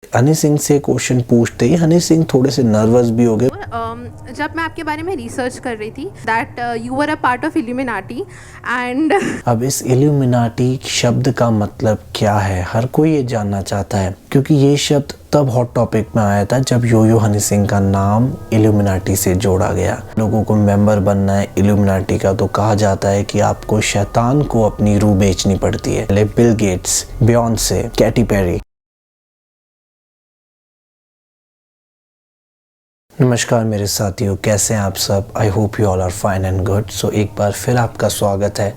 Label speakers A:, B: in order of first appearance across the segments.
A: हनी सिंह से क्वेश्चन पूछते ही हनी सिंह थोड़े से नर्वस भी हो गए।
B: जब मैं आपके बारे में रिसर्च कर रही थी that you were a part of Illuminati and
A: अब इस इल्यूमिनाटी शब्द का मतलब क्या है, हर कोई ये जानना चाहता है, क्योंकि ये शब्द तब हॉट टॉपिक में आया था जब योयो हनी सिंह का नाम इल्यूमिनाटी से जोड़ा गया। लोगों को मेंबर बनना है इल्यूमिनाटी का तो कहा जाता है कि आपको शैतान को अपनी रूह बेचनी पड़ती है। Bill Gates, Beyonce, Katy Perry. नमस्कार मेरे साथियों, कैसे हैं आप सब। I hope you all are fine and good. So एक बार फिर आपका स्वागत है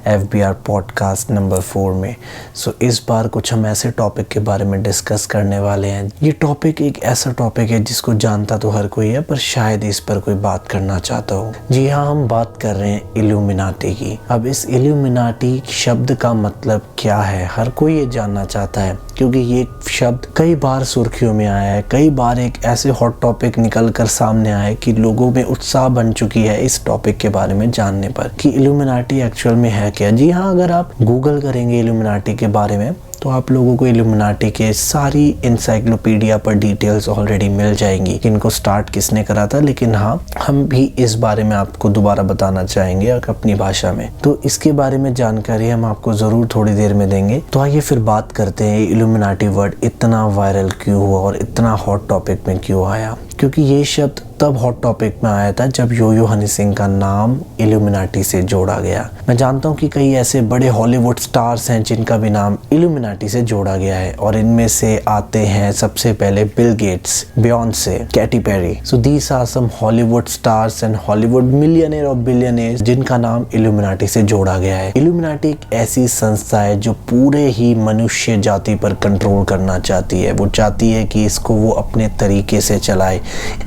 A: FBR पॉडकास्ट नंबर 4 में। सो इस बार कुछ हम ऐसे टॉपिक के बारे में डिस्कस करने वाले हैं। ये टॉपिक एक ऐसा टॉपिक है जिसको जानता तो हर कोई है, पर शायद इस पर कोई बात करना चाहता हो। जी हाँ, हम बात कर रहे हैं इल्यूमिनाटी की। अब इस इल्यूमिनाटी शब्द का मतलब क्या है, हर कोई ये जानना चाहता है, क्योंकि ये शब्द कई बार सुर्खियों में आया है। कई बार एक ऐसे हॉट टॉपिक निकल कर सामने आए कि लोगों में उत्साह बन चुकी है इस टॉपिक के बारे में जानने पर कि इल्यूमिनाटी एक्चुअल में है क्या। जी हाँ, अगर आप गूगल करेंगे इल्यूमिनाटी के बारे में तो आप लोगों को इल्यूमिनाटी के सारी इंसाइक्लोपीडिया पर डिटेल्स ऑलरेडी मिल जाएंगी कि इनको स्टार्ट किसने करा था। लेकिन हाँ, हम भी इस बारे में आपको दोबारा बताना चाहेंगे अपनी भाषा में, तो इसके बारे में जानकारी हम आपको जरूर थोड़ी देर में देंगे। तो आइए फिर बात करते हैं इल्यूमिनाटी वर्ड इतना वायरल क्यों हुआ और इतना हॉट टॉपिक में क्यों आया। क्योंकि ये शब्द तब हॉट टॉपिक में आया था जब योयो हनी सिंह का नाम इल्यूमिनाटी से जोड़ा गया। मैं जानता हूँ कि कई ऐसे बड़े हॉलीवुड स्टार्स हैं जिनका भी नाम इल्यूमिनाटी से जोड़ा गया है, और इनमें से आते हैं सबसे पहले Bill Gates, Beyonce, Katy Perry. So these are some Hollywood stars and Hollywood millionaire और बिलियनेयर जिनका नाम इल्यूमिनाटी से जोड़ा गया है। इल्यूमिनाटी एक ऐसी संस्था है जो पूरे ही मनुष्य जाति पर कंट्रोल करना चाहती है। वो चाहती है कि इसको वो अपने तरीके से चलाए।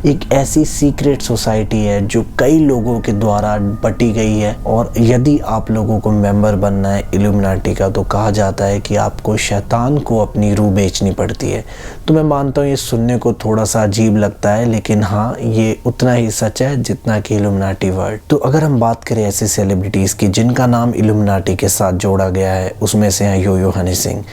A: एक ऐसी सीक्रेट सोसाइटी है जो कई लोगों के द्वारा बटी गई है, और यदि आप लोगों को मेंबर बनना है इल्यूमिनाटी का तो कहा जाता है कि आपको शैतान को अपनी रूह बेचनी पड़ती है। तो मैं मानता हूँ ये सुनने को थोड़ा सा अजीब लगता है, लेकिन हाँ, ये उतना ही सच है जितना कि इल्यूमिनाटी वर्ड। तो अगर हम बात करें ऐसे सेलिब्रिटीज की जिनका नाम इल्यूमिनाटी के साथ जोड़ा गया है, उसमें से हैं योयो हनी सिंह।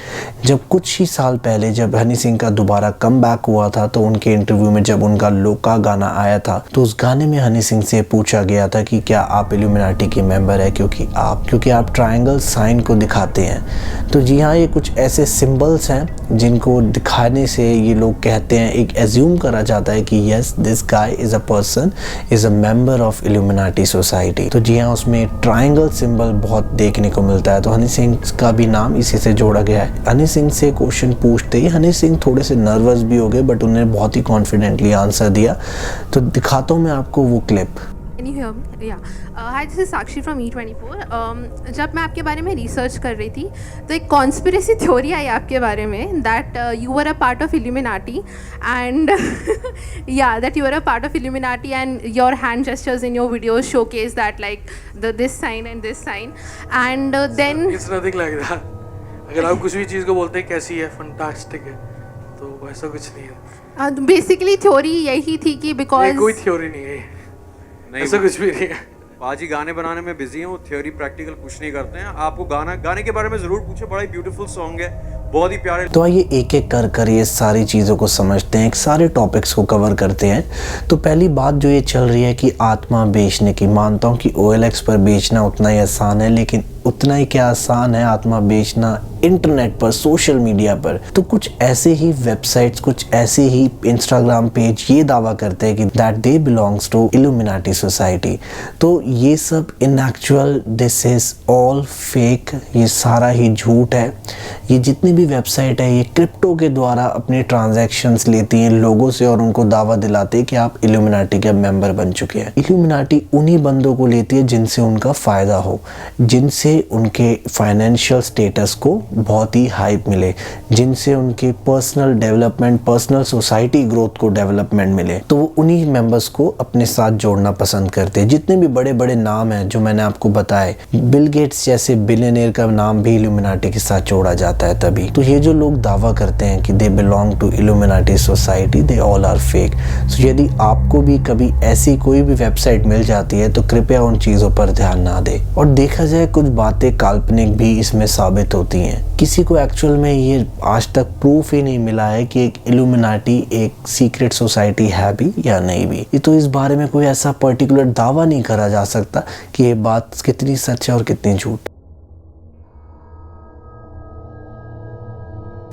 A: जब कुछ ही साल पहले जब हनी सिंह का दोबारा कम बैक हुआ था तो उनके इंटरव्यू में जब उनका लोका गाना आया था तो उस गाने में हनी सिंह से पूछा गया था कि क्या आप इल्यूमिनाटी के मेंबर है क्योंकि आप ट्रायंगल साइन को दिखाते हैं। तो जी हाँ, ये कुछ ऐसे सिंबल्स हैं जिनको दिखाने से ये लोग कहते हैं, एक एज्यूम करा जाता है कि yes, this guy is a person is a member of illuminati society. तो जी हाँ, उसमें ट्रायंगल सिंबल बहुत देखने को मिलता है। तो हनी सिंह का भी नाम इसी से जोड़ा गया है। हनी सिंह से क्वेश्चन पूछते ही हनी सिंह थोड़े से नर्वस भी हो गए, बट उन्होंने बहुत ही कॉन्फिडेंटली आंसर दिया। तो दिखाता हूँ मैं आपको वो clip.
B: Can you hear me? Yeah. Hi, this is Sakshi from E24. जब मैं आपके बारे में रिसर्च कर रही थी तो एक कॉन्स्पिरेसी थ्योरी आई आपके बारे में that you were a part of Illuminati and या that you were a part of Illuminati and your hand gestures in your videos showcase that like this sign and this sign and then
C: it's nothing like that. अगर आप कुछ भी चीज़ को बोलते हैं कैसी है, फंटास्टिक है, तो ऐसा कुछ नहीं है।
B: बेसिकली थ्योरी यही थी कि बिकॉज
C: कोई थ्योरी नहीं है, नहीं ऐसा कुछ भी नहीं है।
D: बाजी गाने बनाने में बिजी हैं, वो थ्योरी प्रैक्टिकल कुछ नहीं करते हैं। आपको गाने के बारे में जरूर पूछे, बड़ा ही ब्यूटीफुल सॉन्ग है, बहुत ही प्यारे।
A: तो आइए एक एक कर ये सारी चीज़ों को समझते हैं, एक सारे टॉपिक्स को कवर करते हैं। तो पहली बात जो ये चल रही है कि आत्मा बेचने की, मानता हूँ कि OLX पर बेचना उतना ही आसान है, लेकिन उतना ही क्या आसान है आत्मा बेचना इंटरनेट पर, सोशल मीडिया पर। तो कुछ ऐसे ही वेबसाइट्स, कुछ ऐसे ही इंस्टाग्राम पेज ये दावा करते हैं कि that they belongs to Illuminati society. तो ये सब in actual this is all fake, ये सारा ही झूठ है। ये जितनी भी वेबसाइट है ये क्रिप्टो के द्वारा अपने ट्रांजैक्शंस लेती हैं लोगों से और उनको दावा दिलाते हैं कि आप इल्यूमिनाटी के मेंबर बन चुके हैं। इल्यूमिनाटी उन्हीं बंदों को लेती है जिनसे उनका फ़ायदा हो, जिनसे उनके फाइनेंशियल स्टेटस को बहुत ही हाइप मिले, जिनसे उनके personal development, personal society growth को डेवलपमेंट मिले, तो वो उन्हीं मेंबर्स को अपने साथ जोड़ना पसंद करते हैं। जितने भी बड़े बड़े नाम हैं जो मैंने आपको बताए, बिल गेट्स जैसे बिलियनियर का नाम भी इल्यूमिनाटी के साथ जोड़ा जाता है तभी। तो ये जो लोग दावा करते हैं कि they belong to Illuminati society, they all are fake. So यदि आपको भी कभी ऐसी कोई भी वेबसाइट मिल जाती है तो कृपया उन चीज़ों पर ध्यान ना दें। और देखा जाए कुछ बातें काल्पनिक भी इसमें साबित होती हैं। किसी को एक्चुअल में ये आज तक प्रूफ ही नहीं मिला है कि एक इल्यूमिनाटी एक सीक्रेट सोसाइटी है भी या नहीं भी। ये तो इस बारे में कोई ऐसा पर्टिकुलर दावा नहीं करा जा सकता कि ये बात कितनी सच है और कितनी झूठ।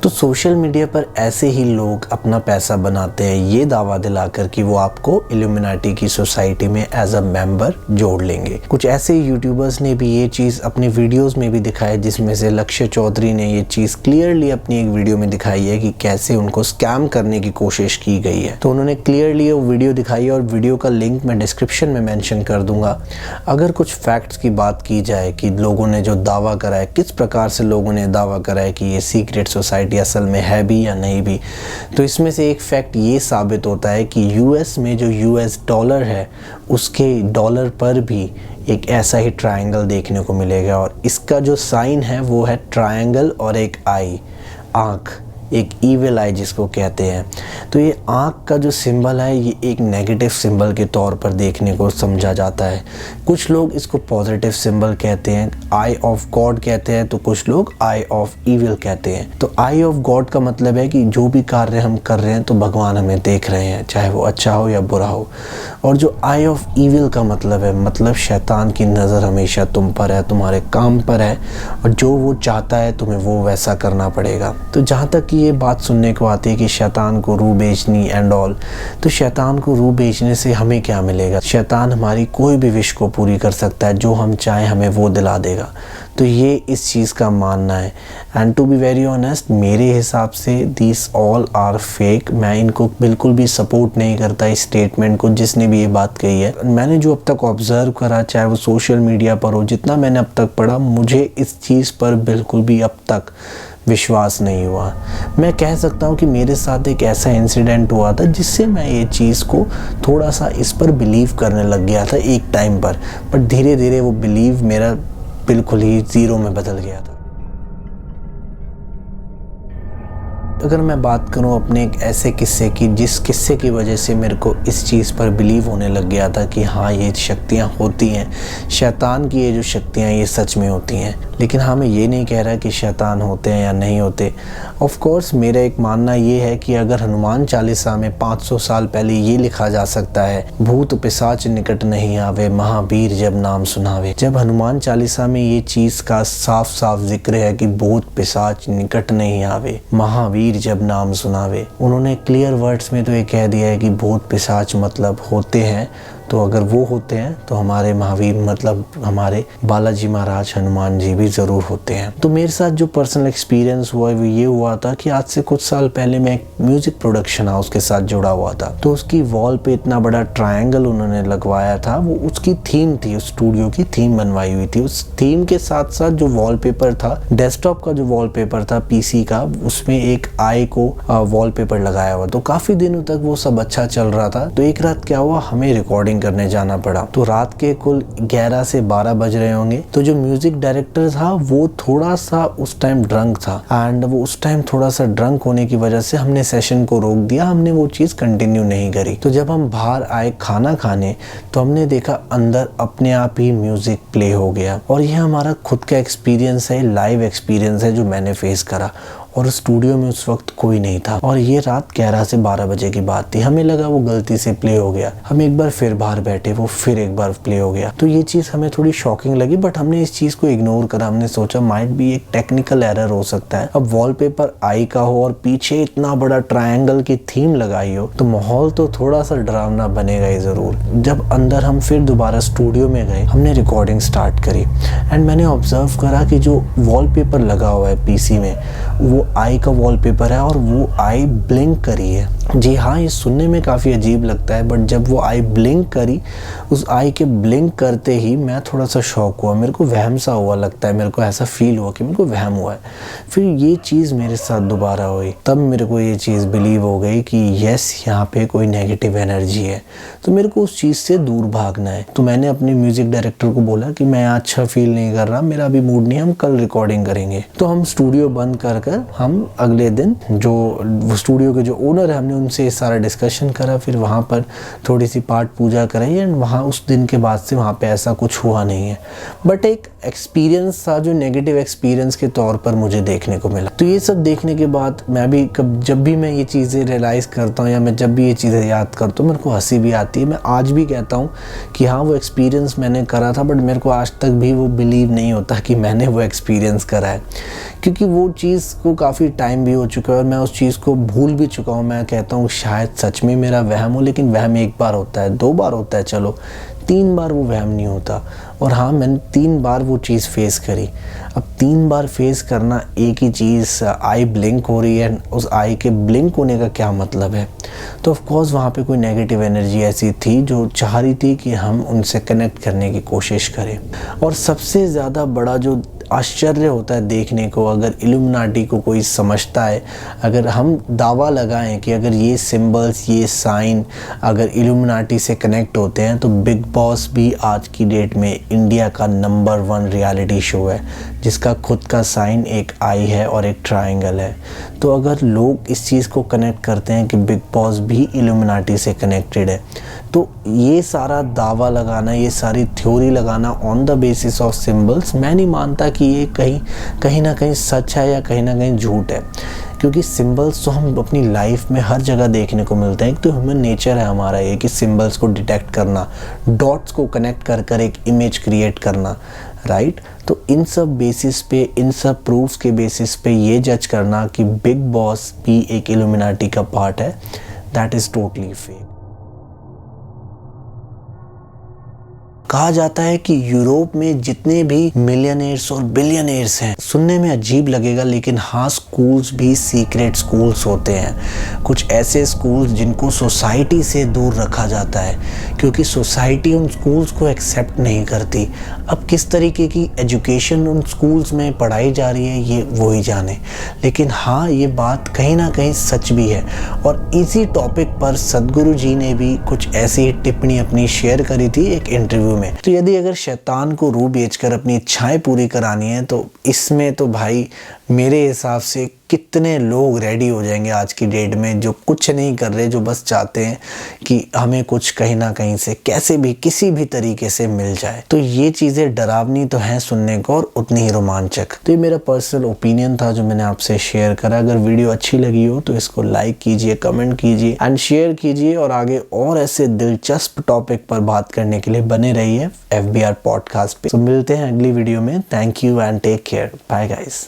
A: तो सोशल मीडिया पर ऐसे ही लोग अपना पैसा बनाते हैं ये दावा दिलाकर कि वो आपको इल्यूमिनाटी की सोसाइटी में एज अ मेंबर जोड़ लेंगे। कुछ ऐसे यूट्यूबर्स ने भी ये चीज़ अपने वीडियोस में भी दिखाई, जिसमें से लक्ष्य चौधरी ने ये चीज़ क्लियरली अपनी एक वीडियो में दिखाई है कि कैसे उनको स्कैम करने की कोशिश की गई है। तो उन्होंने क्लियरली वो वीडियो दिखाई है और वीडियो का लिंक मैं डिस्क्रिप्शन में मेंशन कर दूंगा। अगर कुछ फैक्ट्स की बात की जाए कि लोगों ने जो दावा करा है, किस प्रकार से लोगों ने दावा करा है कि ये सीक्रेट सोसाइटी असल में है भी या नहीं भी, तो इसमें से एक फैक्ट ये साबित होता है कि यूएस में जो यूएस डॉलर है उसके डॉलर पर भी एक ऐसा ही ट्रायंगल देखने को मिलेगा और इसका जो साइन है वो है ट्रायंगल और एक आई, आँख, एक ईविल आई जिसको कहते हैं। तो ये आँख का जो सिंबल है ये एक नेगेटिव सिंबल के तौर पर देखने को समझा जाता है। कुछ लोग इसको पॉजिटिव सिंबल कहते हैं, आई ऑफ गॉड कहते हैं, तो कुछ लोग आई ऑफ ईविल कहते हैं। तो आई ऑफ गॉड का मतलब है कि जो भी कार्य हम कर रहे हैं तो भगवान हमें देख रहे हैं, चाहे वो अच्छा हो या बुरा हो। और जो आई ऑफ ईविल का मतलब है, मतलब शैतान की नज़र हमेशा तुम पर है, तुम्हारे काम पर है और जो वो चाहता है तुम्हें वो वैसा करना पड़ेगा। तो जहाँ तक ये बात सुनने को आती है कि शैतान को रूह बेचनी एंड ऑल, तो शैतान को रूह बेचने से हमें क्या मिलेगा? शैतान हमारी कोई भी विश को पूरी कर सकता है, जो हम चाहें हमें वो दिला देगा। तो ये इस चीज़ का मानना है। And to be very honest, मेरे हिसाब से दिस ऑल आर फेक। मैं इनको बिल्कुल भी सपोर्ट नहीं करता इस स्टेटमेंट को, जिसने भी ये बात कही है। मैंने जो अब तक ऑब्जर्व करा, चाहे वो सोशल मीडिया पर हो, जितना मैंने अब तक पढ़ा, मुझे इस चीज़ पर बिल्कुल भी अब तक विश्वास नहीं हुआ। मैं कह सकता हूँ कि मेरे साथ एक ऐसा इंसिडेंट हुआ था जिससे मैं ये चीज़ को थोड़ा सा इस पर बिलीव करने लग गया था एक टाइम पर, बट धीरे धीरे वो बिलीव मेरा बिल्कुल ही ज़ीरो में बदल गया था। अगर मैं बात करूं अपने एक ऐसे किस्से की, जिस किस्से की वजह से मेरे को इस चीज़ पर बिलीव होने लग गया था कि हाँ ये शक्तियां होती हैं, शैतान की ये जो शक्तियां ये सच में होती हैं। लेकिन हाँ, मैं ये नहीं कह रहा कि शैतान होते हैं या नहीं होते। ऑफ कोर्स मेरा एक मानना ये है कि अगर हनुमान चालीसा में 500 साल पहले ये लिखा जा सकता है, भूत पिशाच निकट नहीं आवे, महावीर जब नाम सुनावे। जब हनुमान चालीसा में ये चीज़ का साफ साफ जिक्र है कि भूत पिशाच निकट नहीं आवे, महावीर जब नाम सुनावे, उन्होंने क्लियर वर्ड्स में तो ये कह दिया है कि भूत पिशाच मतलब होते हैं। तो अगर वो होते हैं तो हमारे महावीर मतलब हमारे बालाजी महाराज हनुमान जी भी ज़रूर होते हैं। तो मेरे साथ जो पर्सनल एक्सपीरियंस हुआ वो ये हुआ था कि आज से कुछ साल पहले मैं एक म्यूज़िक प्रोडक्शन हाउस के साथ जुड़ा हुआ था। तो उसकी वॉल पे इतना बड़ा ट्रायंगल उन्होंने लगवाया था, वो उसकी थीम थी, उस स्टूडियो की थीम बनवाई हुई थी। उस थीम के साथ साथ जो वॉलपेपर था, डेस्कटॉप का जो वॉलपेपर था पीसी का, उसमें एक आई को वॉलपेपर लगाया हुआ। तो काफ़ी दिनों तक वो सब अच्छा चल रहा था। तो एक रात क्या हुआ, हमें रिकॉर्डिंग करने जाना पड़ा। तो रात के कुल 11 से 12 बज रहे होंगे। तो जो म्यूजिक डायरेक्टर था वो थोड़ा सा उस टाइम ड्रंक था, एंड वो उस टाइम थोड़ा सा ड्रंक होने की वजह से हमने सेशन को रोक दिया, हमने वो चीज़ कंटिन्यू नहीं करी। तो जब हम बाहर आए खाना खाने तो हमने देखा अंदर अपने आप ही म्यूजिक प्ले हो गया। और ये हमारा खुद का एक्सपीरियंस है, लाइव एक्सपीरियंस है जो मैंने फेस करा। और स्टूडियो में उस वक्त कोई नहीं था और ये रात 11 से 12 बजे की बात थी। हमें लगा वो गलती से प्ले हो गया। हम एक बार फिर बाहर बैठे, वो फिर एक बार प्ले हो गया। तो ये चीज़ हमें थोड़ी शॉकिंग लगी, बट हमने इस चीज़ को इग्नोर करा। हमने सोचा माइट भी एक टेक्निकल एरर हो सकता है। अब वॉलपेपर आई का हो और पीछे इतना बड़ा ट्रायंगल की थीम लगाई हो तो माहौल तो थोड़ा सा डरावना बनेगा ही ज़रूर। जब अंदर हम फिर दोबारा स्टूडियो में गए, हमने रिकॉर्डिंग स्टार्ट करी एंड मैंने ऑब्जर्व करा कि जो वॉलपेपर लगा हुआ है पीसी में, वो आई का वॉलपेपर है और वो आई ब्लिंक करी है। जी हाँ, ये सुनने में काफ़ी अजीब लगता है, बट जब वो आई ब्लिंक करी, उस आई के ब्लिंक करते ही मैं थोड़ा सा शॉक हुआ। मेरे को वहम सा हुआ लगता है, मेरे को ऐसा फील हुआ कि मेरे को वहम हुआ है। फिर ये चीज़ मेरे साथ दोबारा हुई, तब मेरे को ये चीज़ बिलीव हो गई कि यस, यहाँ पे कोई नेगेटिव एनर्जी है। तो मेरे को उस चीज़ से दूर भागना है। तो मैंने अपने म्यूज़िक डायरेक्टर को बोला कि मैं अच्छा फील नहीं कर रहा, मेरा अभी मूड नहीं है, हम कल रिकॉर्डिंग करेंगे। तो हम स्टूडियो बंद कर हम अगले दिन जो वो स्टूडियो के जो ओनर है हमने उनसे सारा डिस्कशन करा, फिर वहाँ पर थोड़ी सी पाठ पूजा कराई एंड वहाँ उस दिन के बाद से वहाँ पे ऐसा कुछ हुआ नहीं है। बट एक एक्सपीरियंस था जो नेगेटिव एक्सपीरियंस के तौर पर मुझे देखने को मिला। तो ये सब देखने के बाद मैं भी जब भी मैं ये चीज़ें रियलाइज़ करता हूँ या मैं जब भी ये चीज़ें याद करता हूँ मेरे को हंसी भी आती है। मैं आज भी कहता हूँ कि हाँ वो एक्सपीरियंस मैंने करा था, बट मेरे को आज तक भी वो बिलीव नहीं होता कि मैंने वो एक्सपीरियंस करा है, क्योंकि वो चीज़ को काफ़ी टाइम भी हो चुका है और मैं उस चीज़ को भूल भी चुका हूँ। मैं कहता हूँ शायद सच में मेरा वहम हो, लेकिन वहम एक बार होता है, 2 बार होता है, चलो 3 बार वो वहम नहीं होता। और हाँ मैंने 3 बार वो चीज़ फेस करी। अब 3 बार फेस करना एक ही चीज़, आई ब्लिंक हो रही है, उस आई के ब्लिंक होने का क्या मतलब है। तो ऑफ कोर्स वहाँ पे कोई नेगेटिव एनर्जी ऐसी थी जो चाह रही थी कि हम उनसे कनेक्ट करने की कोशिश करें। और सबसे ज़्यादा बड़ा जो आश्चर्य होता है देखने को, अगर इल्यूमिनाटी को कोई समझता है, अगर हम दावा लगाएं कि अगर ये सिंबल्स, ये साइन अगर इल्यूमिनाटी से कनेक्ट होते हैं तो बिग बॉस भी आज की डेट में इंडिया का नंबर 1 रियलिटी शो है जिसका खुद का साइन एक आई है और एक ट्रायंगल है। तो अगर लोग इस चीज़ को कनेक्ट करते हैं कि बिग बॉस भी इल्यूमिनाटी से कनेक्टेड है, तो ये सारा दावा लगाना, ये सारी थ्योरी लगाना on the basis of symbols, मैं नहीं मानता कि ये कहीं ना कहीं सच है या कहीं ना कहीं झूठ है। क्योंकि सिंबल्स तो हम अपनी लाइफ में हर जगह देखने को मिलते हैं। एक तो ह्यूमन नेचर है हमारा ये कि सिंबल्स को डिटेक्ट करना, डॉट्स को कनेक्ट कर एक इमेज क्रिएट करना, राइट। तो इन सब बेसिस पे, इन सब प्रूफ्स के बेसिस पे ये जज करना कि बिग बॉस भी एक इल्यूमिनाटी का पार्ट है, दैट इज़ टोटली फेक। कहा जाता है कि यूरोप में जितने भी मिलियनेयर्स और बिलियनेयर्स हैं, सुनने में अजीब लगेगा लेकिन हाँ स्कूल्स भी सीक्रेट स्कूल्स होते हैं। कुछ ऐसे स्कूल्स जिनको सोसाइटी से दूर रखा जाता है क्योंकि सोसाइटी उन स्कूल्स को एक्सेप्ट नहीं करती। अब किस तरीके की एजुकेशन उन स्कूल्स में पढ़ाई जा रही है ये वो ही जाने, लेकिन हाँ ये बात कहीं ना कहीं सच भी है। और इसी टॉपिक पर सद्गुरु जी ने भी कुछ ऐसी टिप्पणी अपनी शेयर करी थी एक इंटरव्यू में। तो यदि अगर शैतान को रूह बेचकर अपनी इच्छाएं पूरी करानी है तो इसमें तो भाई मेरे हिसाब से कितने लोग रेडी हो जाएंगे आज की डेट में जो कुछ नहीं कर रहे, जो बस चाहते हैं कि हमें कुछ कहीं ना कहीं से कैसे भी किसी भी तरीके से मिल जाए। तो ये चीज़ें डरावनी तो हैं सुनने को और उतनी ही रोमांचक। तो ये मेरा पर्सनल ओपिनियन था जो मैंने आपसे शेयर करा। अगर वीडियो अच्छी लगी हो तो इसको लाइक कीजिए, कमेंट कीजिए एंड शेयर कीजिए और आगे और ऐसे दिलचस्प टॉपिक पर बात करने के लिए बने रहिए FBR पॉडकास्ट पे। तो मिलते हैं अगली वीडियो में। Thank you and take care. Bye guys.